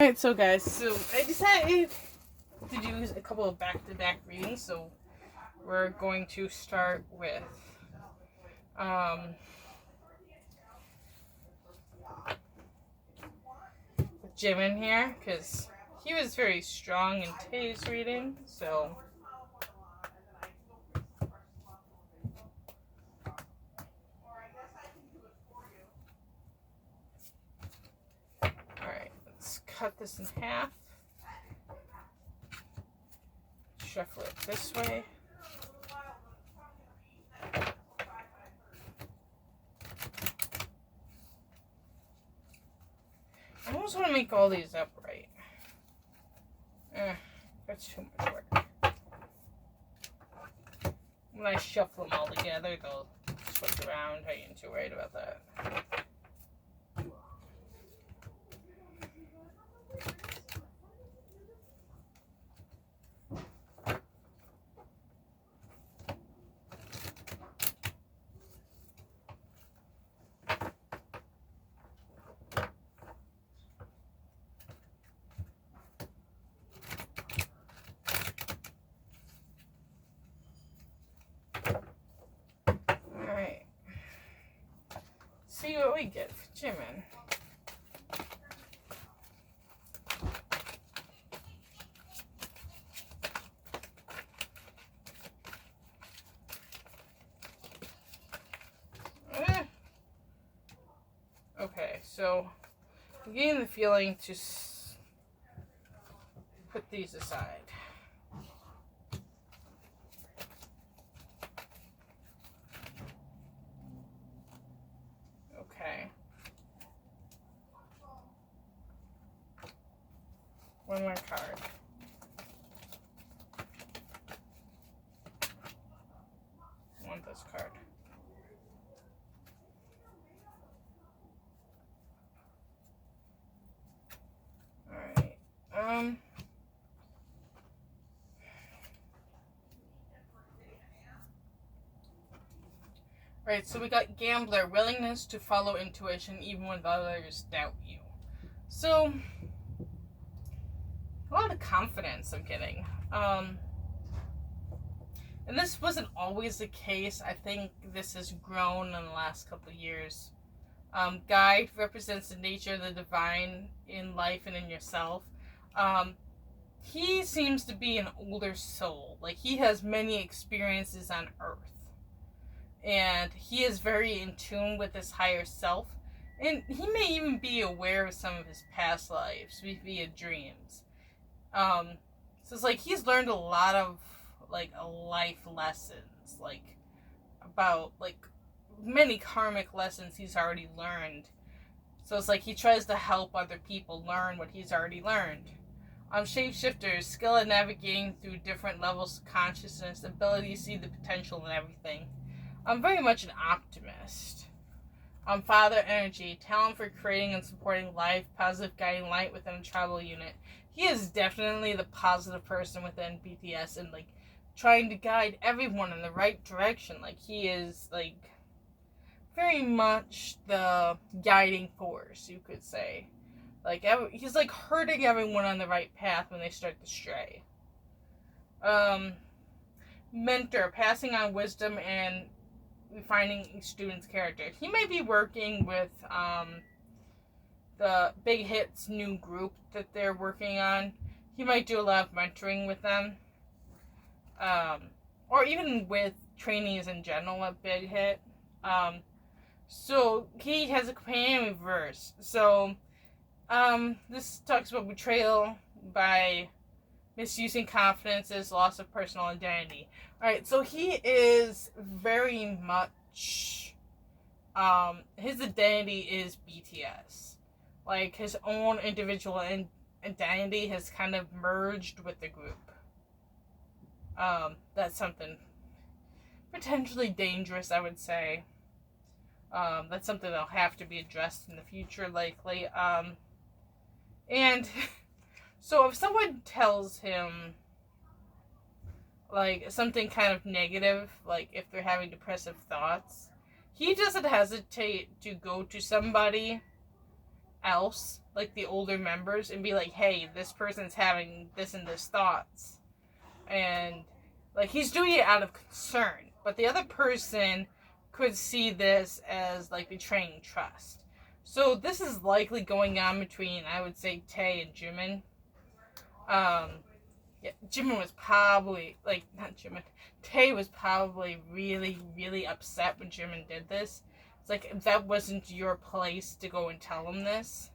Alright, so guys, I decided to do a couple of back-to-back readings, so we're going to start with Jimin here, because he was very strong in today's reading, so alright, let's cut this in half, shuffle it this way. I almost want to make all these upright. That's too much work. When I shuffle them all together, they'll switch around. I ain't too worried about that. See what we get for Jimin. Okay, so I'm getting the feeling to put these aside. One more card. I want this card. Alright. Right, so we got Gambler, willingness to follow intuition even when others doubt you. So a lot of confidence I'm getting. And this wasn't always the case. I think this has grown in the last couple of years. Guide represents the nature of the divine in life and in yourself. He seems to be an older soul. Like, he has many experiences on Earth. And he is very in tune with his higher self. And he may even be aware of some of his past lives via dreams. So it's like he's learned a lot of like life lessons, like about like many karmic lessons he's already learned. So it's like he tries to help other people learn what he's already learned. Shapeshifters, skill at navigating through different levels of consciousness, ability to see the potential in everything. I'm very much an optimist. Father energy, talent for creating and supporting life, positive guiding light within a tribal unit. He is definitely the positive person within BTS and like trying to guide everyone in the right direction. Like, he is like very much the guiding force, you could say. Like, he's like herding everyone on the right path when they start to stray. Mentor, passing on wisdom and refining students' character. He might be working with the Big Hit's new group that they're working on. He might do a lot of mentoring with them. Or even with trainees in general at Big Hit. So he has a companion verse. So this talks about betrayal by misusing confidences, loss of personal identity. Alright, so he is very much his identity is BTS. Like, his own individual identity has kind of merged with the group. That's something potentially dangerous, I would say. That's something that'll have to be addressed in the future, likely. And so if someone tells him like something kind of negative, like if they're having depressive thoughts, he doesn't hesitate to go to somebody else, like the older members and be like, hey, this person's having this and this thoughts, and like he's doing it out of concern, but the other person could see this as like betraying trust. So this is likely going on between, I would say, Tae and Jimin. Yeah, Jimin was probably, like, not Jimin, Tae was probably really, really upset when Jimin did this. It's like, that wasn't your place to go and tell him this.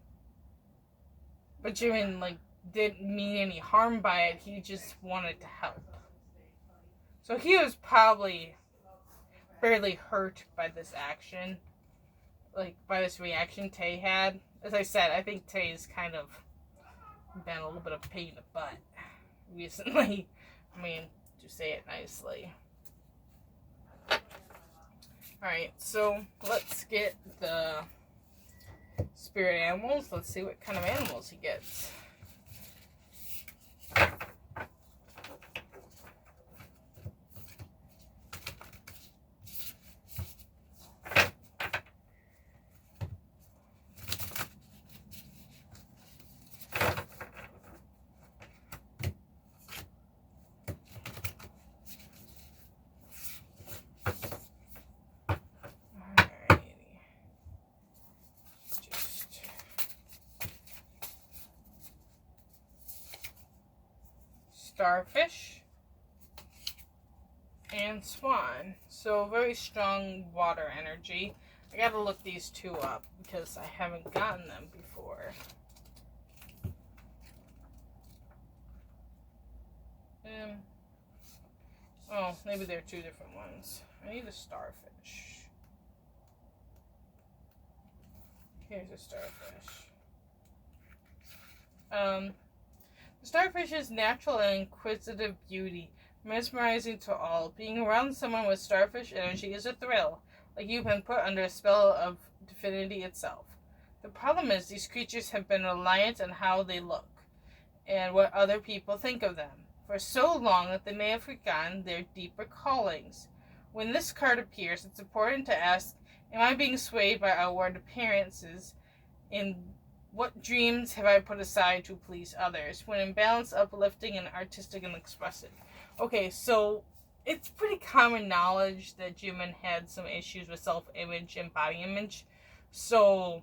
But Jimin, like, didn't mean any harm by it. He just wanted to help. So he was probably fairly hurt by this action. Like, by this reaction Tae had. As I said, I think Tae's kind of been a little bit of a pain in the butt recently. I mean, to say it nicely. Alright, so let's get the spirit animals. Let's see what kind of animals he gets. Starfish and swan. So very strong water energy. I gotta look these two up because I haven't gotten them before. Oh, maybe they're two different ones. I need a starfish. Here's a starfish. The starfish's natural and inquisitive beauty, mesmerizing to all. Being around someone with starfish energy is a thrill, like you've been put under a spell of divinity itself. The problem is these creatures have been reliant on how they look and what other people think of them for so long that they may have forgotten their deeper callings. When this card appears, it's important to ask, am I being swayed by outward appearances? In what dreams have I put aside to please others? When in balance, uplifting, and artistic and expressive. Okay, so it's pretty common knowledge that Jimin had some issues with self-image and body image. So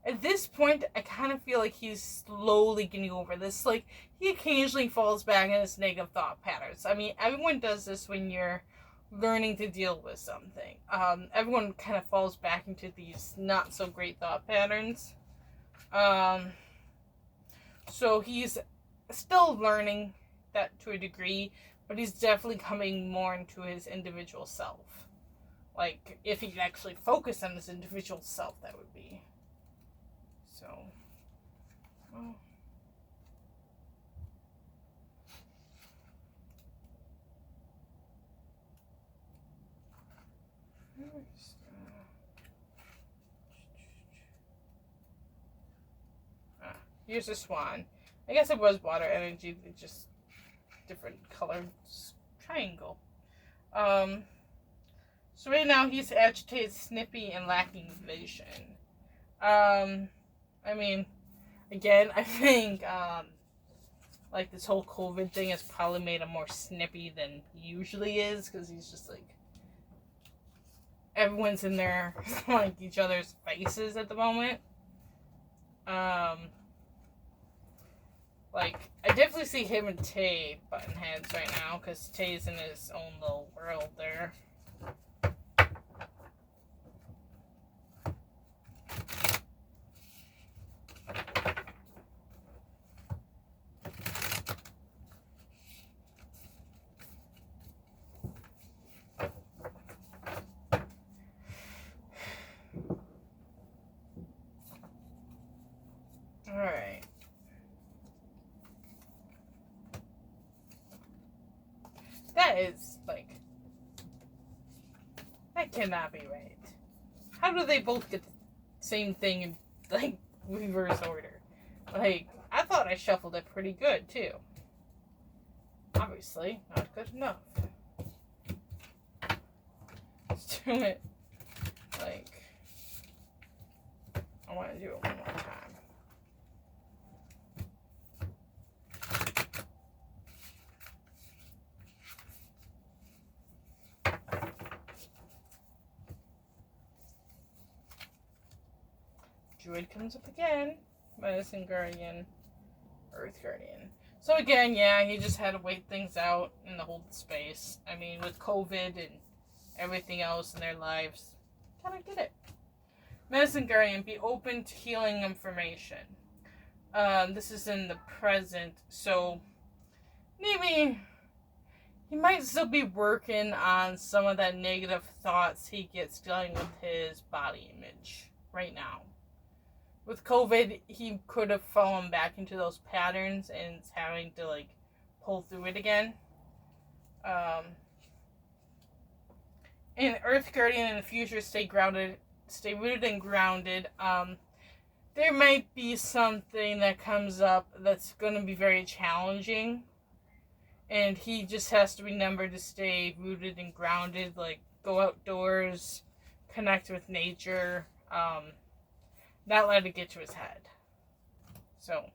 at this point, I kind of feel like he's slowly getting over this. Like, he occasionally falls back in his negative thought patterns. I mean, everyone does this when you're learning to deal with something. Everyone kind of falls back into these not so great thought patterns. So he's still learning that to a degree, but he's definitely coming more into his individual self. Like, if he could actually focus on his individual self, that would be. So, well. Here's a swan. I guess it was water energy, just different colored triangle. So right now he's agitated, snippy, and lacking vision. I mean, again, I think, like, this whole COVID thing has probably made him more snippy than he usually is, because he's just, like, everyone's in their, like, each other's faces at the moment. Like, I definitely see him and Tae button heads right now, because Tae's in his own little world there. Alright. That is, like, that cannot be right. How do they both get the same thing in, like, reverse order? Like, I thought I shuffled it pretty good, too. Obviously, not good enough. Let's do it, like, I want to do it one more time. Druid comes up again. Medicine Guardian. Earth Guardian. So again, yeah, he just had to wait things out and hold the space. I mean, with COVID and everything else in their lives, kind of get it. Medicine Guardian, be open to healing information. This is in the present, so maybe he might still be working on some of that negative thoughts he gets dealing with his body image right now. With COVID, he could have fallen back into those patterns and is having to, like, pull through it again. In Earth Guardian in the future, stay rooted and grounded. There might be something that comes up that's going to be very challenging. And he just has to remember to stay rooted and grounded, like, go outdoors, connect with nature, not let it get to his head. So,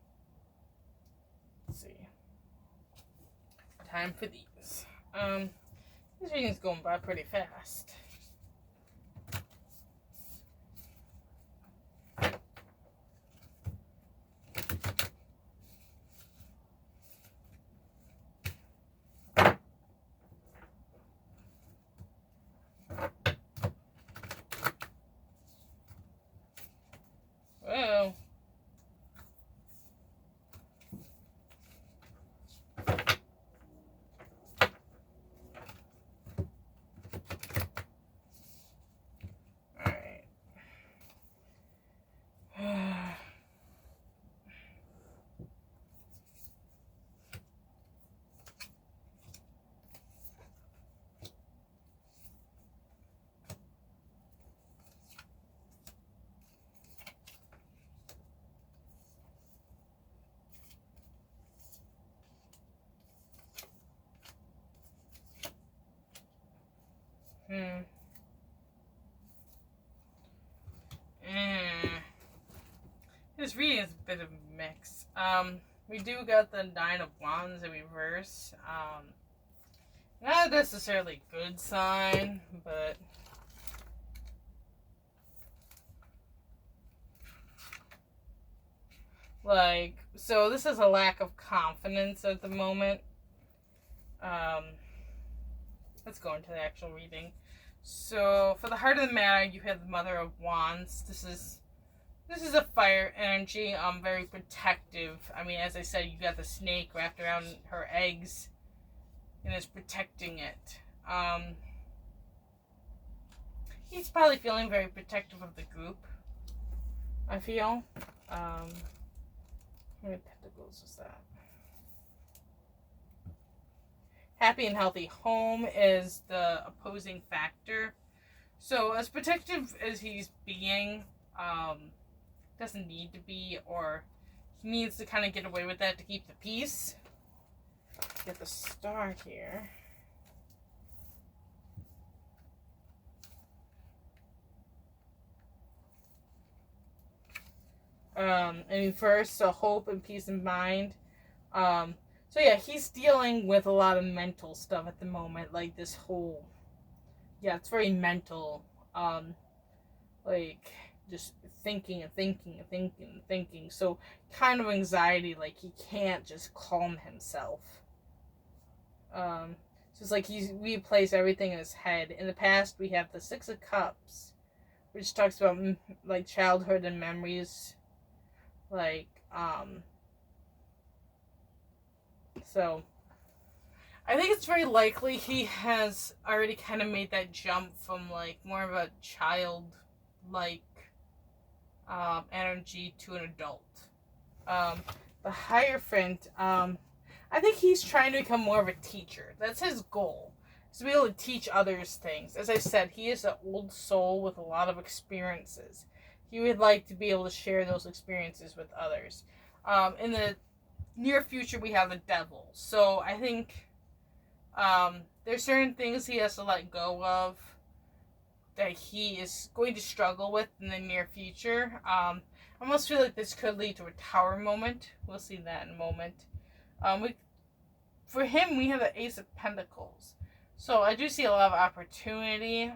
let's see. Time for these. This reading's going by pretty fast. Well, alright. This reading is a bit of a mix. We do got the Nine of Wands in reverse. Not necessarily a good sign, but like, so this is a lack of confidence at the moment. Let's go into the actual reading. So, for the heart of the matter, you have the Mother of Wands. This is a fire energy, very protective. I mean, as I said, you got the snake wrapped around her eggs, and is protecting it. He's probably feeling very protective of the group, I feel. How many pentacles is that? Happy and healthy home is the opposing factor. So, as protective as he's being, doesn't need to be, or he needs to kind of get away with that to keep the peace. Get the star here. And first, so hope and peace in mind. So yeah, he's dealing with a lot of mental stuff at the moment, like this whole, yeah, it's very mental, like, just thinking and thinking and thinking and thinking, so kind of anxiety, like, he can't just calm himself. So it's like he's replaced everything in his head. In the past, we have the Six of Cups, which talks about, like, childhood and memories, like, so, I think it's very likely he has already kind of made that jump from, like, more of a child-like energy to an adult. The Hierophant, I think he's trying to become more of a teacher. That's his goal, is to be able to teach others things. As I said, he is an old soul with a lot of experiences. He would like to be able to share those experiences with others. In the near future, we have the Devil. So I think there's certain things he has to let go of that he is going to struggle with in the near future. I almost feel like this could lead to a Tower moment. We'll see that in a moment. For him, we have the Ace of Pentacles. So I do see a lot of opportunity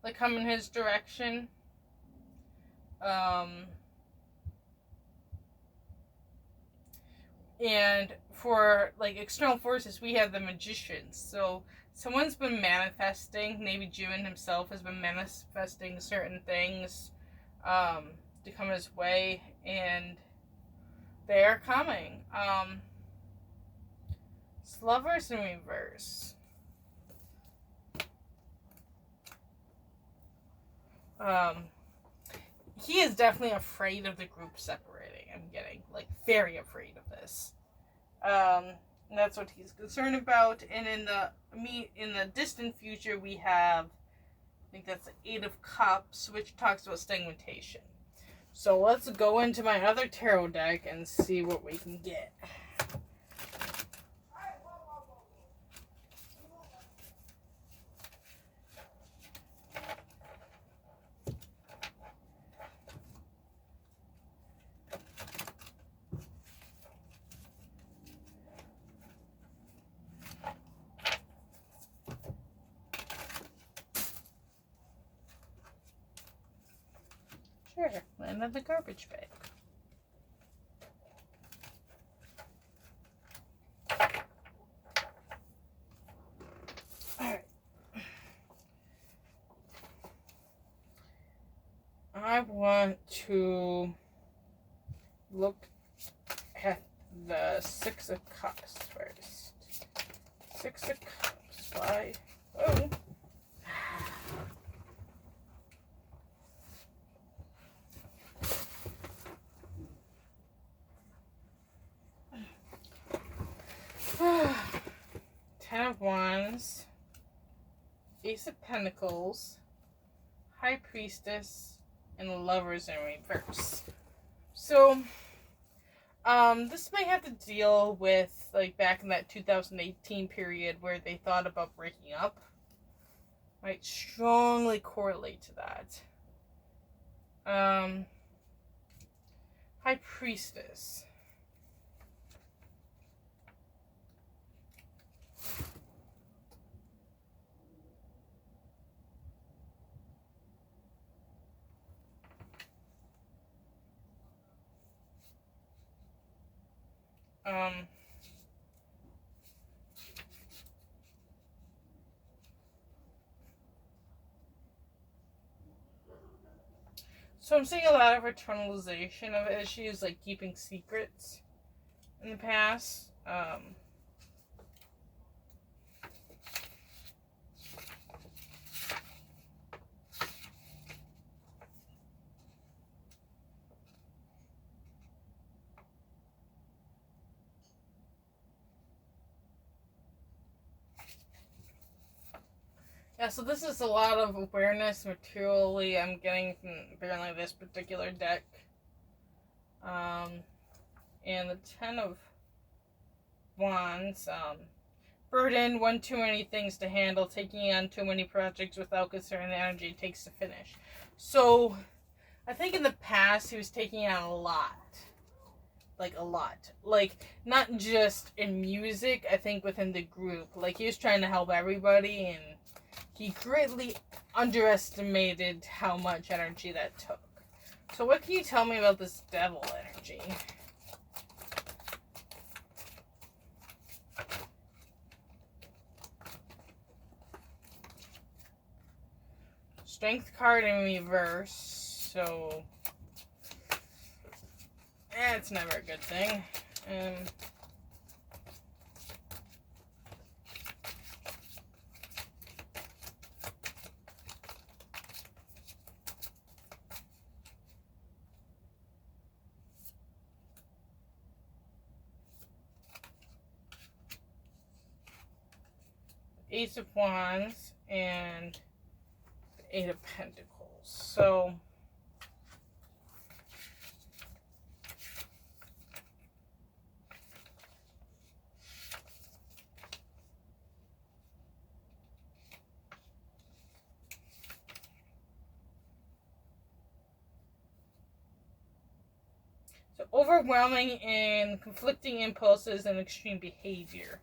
like coming his direction. And for like external forces, we have the magicians. So someone's been manifesting. Maybe Jimin himself has been manifesting certain things to come his way, and they are coming. It's lovers in reverse. He is definitely afraid of the group separating. I'm getting like very afraid of this. And that's what he's concerned about. And in the distant future, we have, I think that's the Eight of Cups, which talks about stagnation. So let's go into my other tarot deck and see what we can get. Sure, land of the garbage bag. Alright. I want to look at the Six of Cups first. Six of Cups. Why? Oh. Ten of Wands, Ace of Pentacles, High Priestess, and Lovers in reverse. So, this may have to deal with, like, back in that 2018 period where they thought about breaking up. Might strongly correlate to that. High Priestess. So I'm seeing a lot of internalization of issues, like keeping secrets in the past. Yeah, so this is a lot of awareness materially I'm getting from apparently this particular deck. And the Ten of Wands, burden, one too many things to handle, taking on too many projects without considering the energy it takes to finish. So, I think in the past he was taking on a lot. Like, a lot. Like, not just in music, I think within the group. Like, he was trying to help everybody, and he greatly underestimated how much energy that took. So what can you tell me about this devil energy? Strength card in reverse, so it's never a good thing. Ace of Wands and Eight of Pentacles. So overwhelming and conflicting impulses and extreme behavior.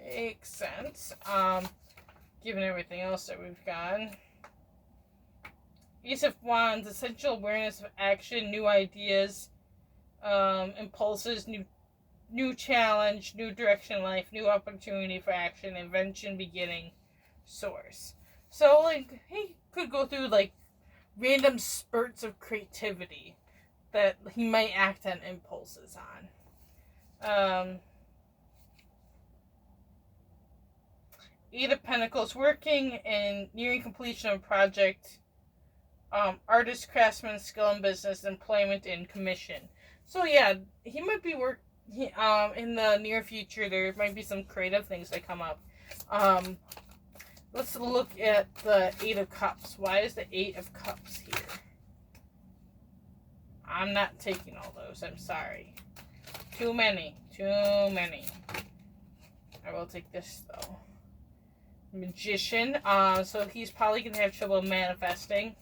Makes sense. Given everything else that we've got. Ace of Wands, essential awareness of action, new ideas, impulses, new challenge, new direction in life, new opportunity for action, invention, beginning, source. So, like, he could go through, like, random spurts of creativity that he might act on impulses on. Eight of Pentacles, working and nearing completion of a project. Artist, craftsman, skill in business, employment, and commission. So yeah, he might be in the near future. There might be some creative things that come up. Let's look at the Eight of Cups. Why is the Eight of Cups here? I'm not taking all those. I'm sorry. Too many. I will take this though. Magician. So he's probably going to have trouble manifesting.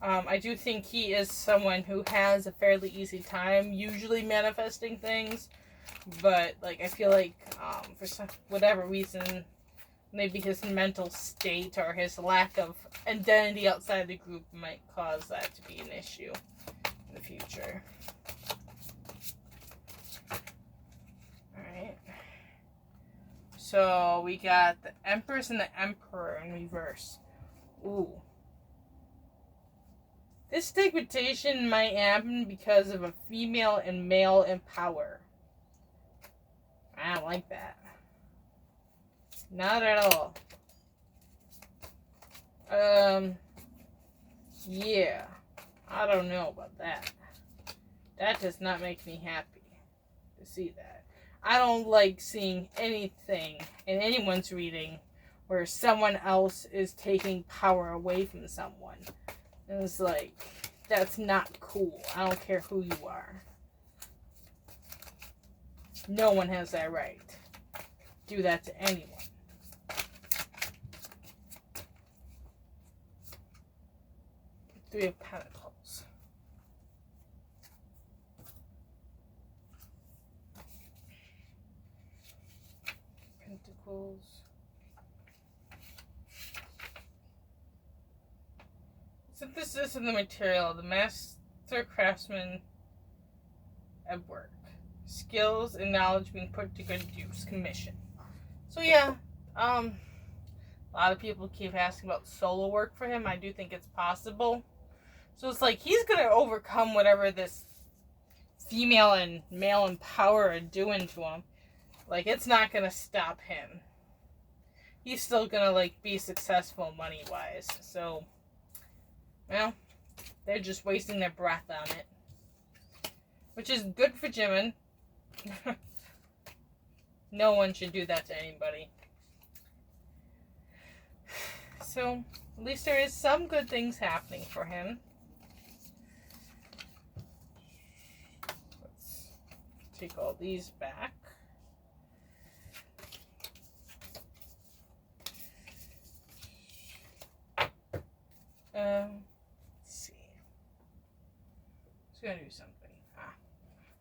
I do think he is someone who has a fairly easy time usually manifesting things. But, like, I feel like for whatever reason, maybe his mental state or his lack of identity outside the group might cause that to be an issue in the future. Alright. So we got the Empress and the Emperor in reverse. Ooh. This stigmatization might happen because of a female and male in power. I don't like that. Not at all. Yeah. I don't know about that. That does not make me happy to see that. I don't like seeing anything in anyone's reading where someone else is taking power away from someone. And it's like, that's not cool. I don't care who you are. No one has that right. Do that to anyone. Three of Pentacles. Pentacles. Synthesis of the material. The master craftsman at work. Skills and knowledge being put to good use. Commission. So yeah, a lot of people keep asking about solo work for him. I do think it's possible. So it's like he's going to overcome whatever this female and male in power are doing to him. Like, it's not going to stop him. He's still going to, like, be successful money-wise. So, well, they're just wasting their breath on it. Which is good for Jimin. No one should do that to anybody. So, at least there is some good things happening for him. Let's take all these back. Let's see. Let's go do something.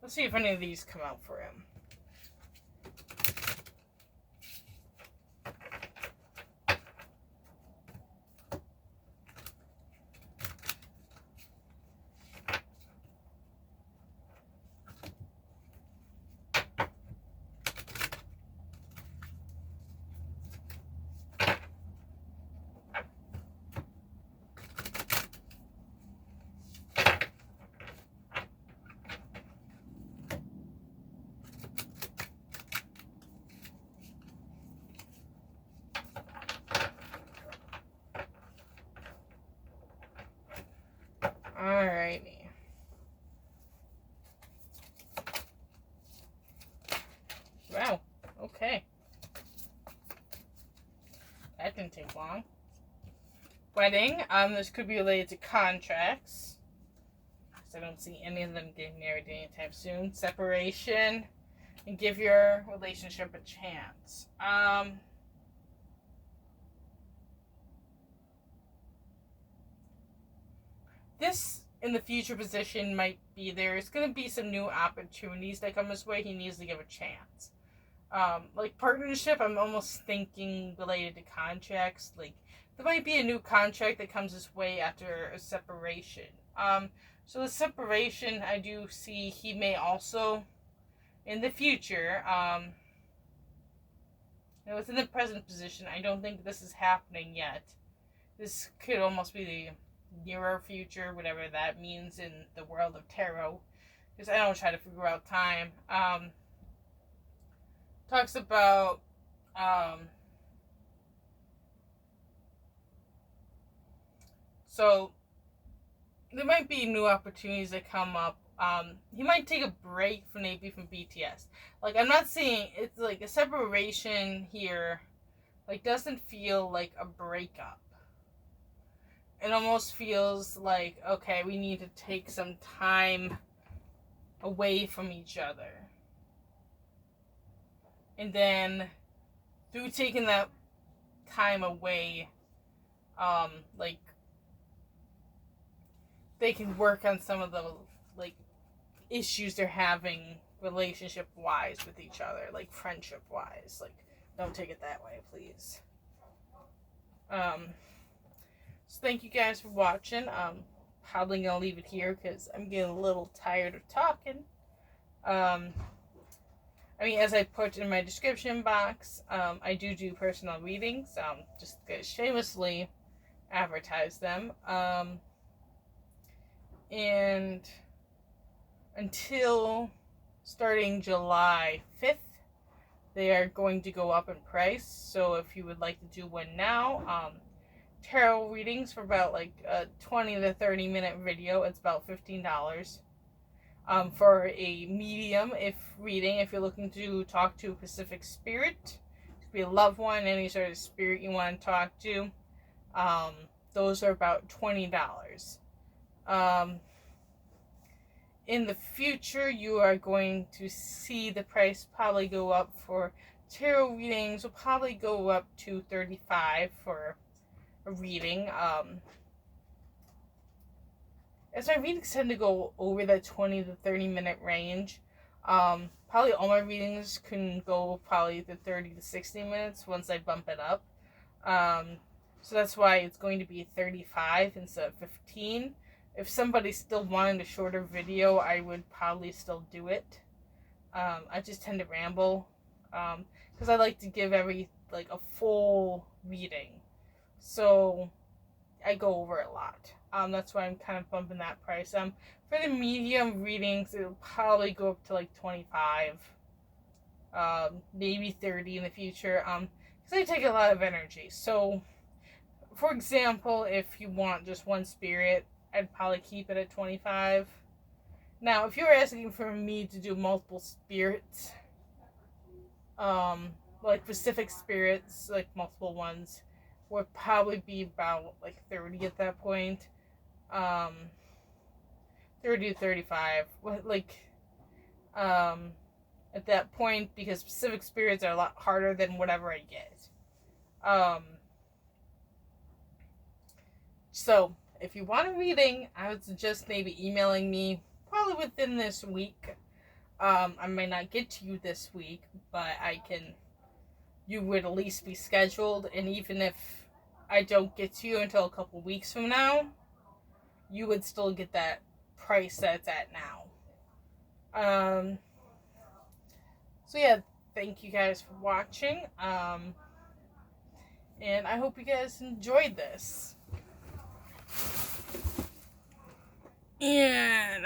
Let's see if any of these come out for him. Alrighty. Wow. Okay. That didn't take long. Wedding. This could be related to contracts. So I don't see any of them getting married anytime soon. Separation. And give your relationship a chance. This in the future position might be there's going to be some new opportunities that come his way. He needs to give a chance. Like partnership, I'm almost thinking related to contracts. Like there might be a new contract that comes his way after a separation. So the separation, I do see he may also, in the future, within the present position, I don't think this is happening yet. This could almost be the nearer future, whatever that means in the world of tarot, because I don't try to figure out time. Talks about so there might be new opportunities that come up. He might take a break from maybe from BTS. Like, I'm not saying it's like a separation here, like, doesn't feel like a breakup. It almost feels like, okay, we need to take some time away from each other. And then through taking that time away, like, they can work on some of the, like, issues they're having relationship-wise with each other, like, friendship-wise. Like, don't take it that way, please. So thank you guys for watching. Probably gonna leave it here because I'm getting a little tired of talking. I mean, as I put in my description box, I do personal readings. Just to shamelessly advertise them. And until starting July 5th, they are going to go up in price. So if you would like to do one now, tarot readings for about like a 20 to 30 minute video, it's about $15. For a medium reading, if you're looking to talk to a specific spirit, it could be a loved one, any sort of spirit you want to talk to, those are about $20. In the future, you are going to see the price probably go up for tarot readings. Will probably go up to $35 for a reading. As my readings tend to go over that 20 to 30 minute range, probably all my readings can go probably to 30 to 60 minutes once I bump it up. So that's why it's going to be 35 instead of 15. If somebody's still wanting a shorter video, I would probably still do it. I just tend to ramble, because I like to give a full reading. So I go over a lot. That's why I'm kind of bumping that price. For the medium readings, it'll probably go up to like 25, maybe 30 in the future. Because they take a lot of energy. So, for example, if you want just one spirit, I'd probably keep it at 25. Now, if you're asking for me to do multiple spirits, like specific spirits, like multiple ones, would probably be about like 30 at that point. 30 to 35. At that point, because specific spirits are a lot harder than whatever I get. So, if you want a reading, I would suggest maybe emailing me probably within this week. I might not get to you this week, but you would at least be scheduled, and even if I don't get to you until a couple weeks from now, you would still get that price that it's at now. So yeah, thank you guys for watching, and I hope you guys enjoyed this. And